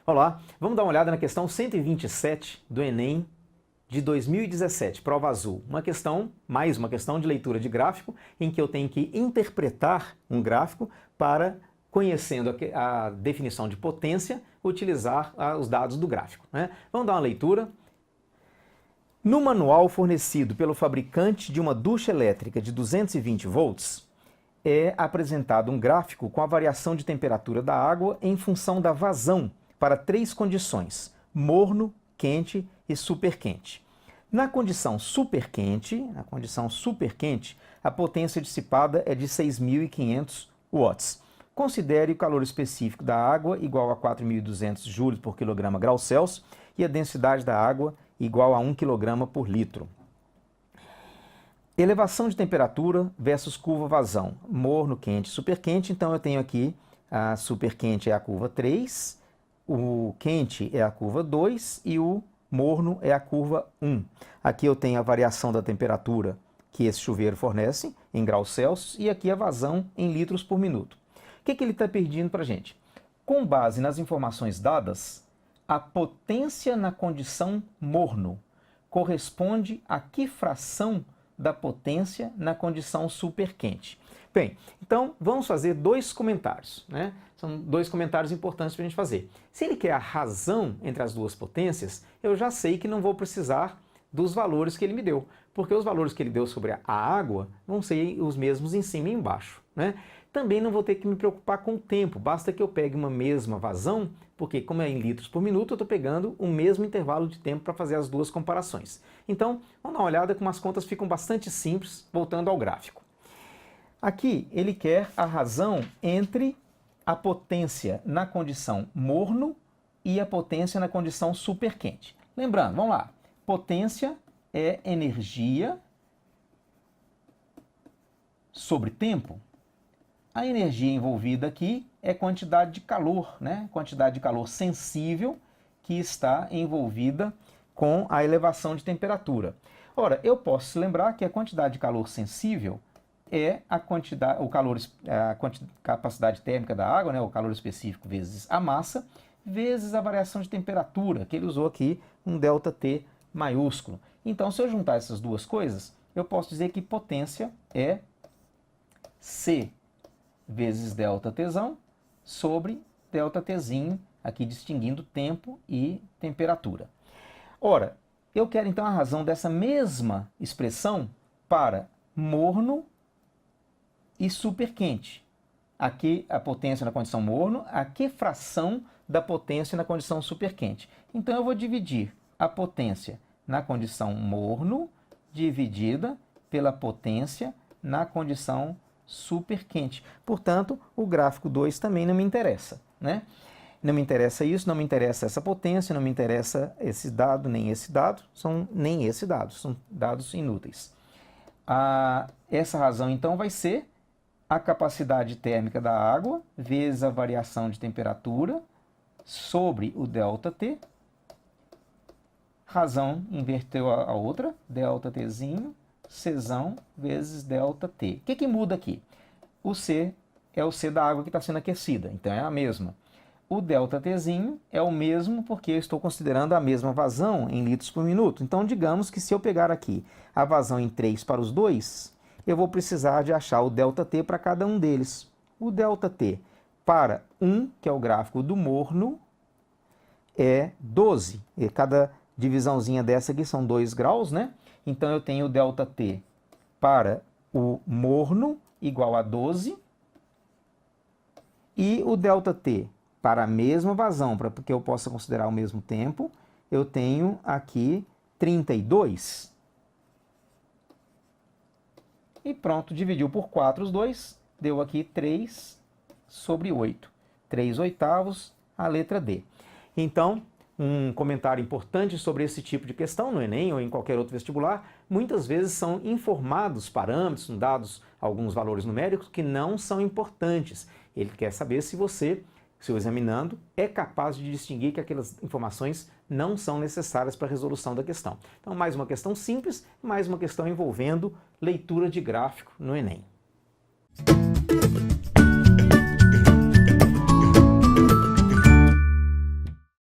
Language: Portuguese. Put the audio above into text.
Olá, vamos dar uma olhada na questão 127 do Enem de 2017, prova azul. Mais uma questão de leitura de gráfico, em que eu tenho que interpretar um gráfico para, conhecendo a definição de potência, utilizar os dados do gráfico, né? Vamos dar uma leitura. No manual fornecido pelo fabricante de uma ducha elétrica de 220 volts, é apresentado um gráfico com a variação de temperatura da água em função da vazão para 3 condições: morno, quente e superquente. Na condição superquente, a potência dissipada é de 6.500 watts. Considere o calor específico da água igual a 4.200 joules por quilograma grau Celsius e a densidade da água igual a 1 kg por litro. Elevação de temperatura versus curva vazão, morno, quente, superquente. Então eu tenho aqui a superquente é a curva 3, o quente é a curva 2 e o morno é a curva 1. Aqui eu tenho a variação da temperatura que esse chuveiro fornece em graus Celsius e aqui a vazão em litros por minuto. O que ele está pedindo para a gente? Com base nas informações dadas, a potência na condição morno corresponde a que fração da potência na condição superquente? Bem, então vamos fazer 2 comentários, né? São 2 comentários importantes para a gente fazer. Se ele quer a razão entre as 2 potências, eu já sei que não vou precisar dos valores que ele me deu, porque os valores que ele deu sobre a água vão ser os mesmos em cima e embaixo, né? Também não vou ter que me preocupar com o tempo, basta que eu pegue uma mesma vazão, porque como é em litros por minuto, eu estou pegando o mesmo intervalo de tempo para fazer as 2 comparações. Então, vamos dar uma olhada como as contas ficam bastante simples, voltando ao gráfico. Aqui ele quer a razão entre a potência na condição morno e a potência na condição superquente. Lembrando, vamos lá, potência é energia sobre tempo. A energia envolvida aqui é quantidade de calor, né? Quantidade de calor sensível que está envolvida com a elevação de temperatura. Ora, eu posso lembrar que a quantidade de calor sensível é a capacidade térmica da água, né? O calor específico vezes a massa, vezes a variação de temperatura, que ele usou aqui um ΔT maiúsculo. Então, se eu juntar essas 2 coisas, eu posso dizer que potência é C vezes ΔTzão sobre ΔTzinho, aqui distinguindo tempo e temperatura. Ora, eu quero então a razão dessa mesma expressão para morno e superquente. Aqui a potência na condição morno, a que fração da potência na condição superquente. Então eu vou dividir a potência na condição morno dividida pela potência na condição superquente. Portanto, o gráfico 2 também não me interessa, né? Não me interessa isso, não me interessa essa potência, não me interessa esse dado, nem esse dado, nem esse dado, são dados inúteis. Essa razão, então, vai ser a capacidade térmica da água vezes a variação de temperatura sobre o ΔT. Razão inverteu a outra, ΔTzinho, Czão vezes ΔT. O que muda aqui? O C é o C da água que está sendo aquecida, então é a mesma. O ΔTzinho é o mesmo porque eu estou considerando a mesma vazão em litros por minuto. Então, digamos que se eu pegar aqui a vazão em 3 para os 2, eu vou precisar de achar o ΔT para cada um deles. O ΔT para 1, que é o gráfico do morno, é 12. E cada divisãozinha dessa aqui são 2 graus, né? Então eu tenho o ΔT para o morno igual a 12 e o ΔT para a mesma vazão, para que eu possa considerar o mesmo tempo, eu tenho aqui 32. E pronto, dividiu por 4 os 2, deu aqui 3 sobre 8. 3/8, a letra D. Então, um comentário importante sobre esse tipo de questão no Enem ou em qualquer outro vestibular, muitas vezes são informados parâmetros, são dados alguns valores numéricos que não são importantes. Ele quer saber se você, se o examinando, é capaz de distinguir que aquelas informações não são necessárias para a resolução da questão. Então, mais uma questão simples, mais uma questão envolvendo leitura de gráfico no Enem.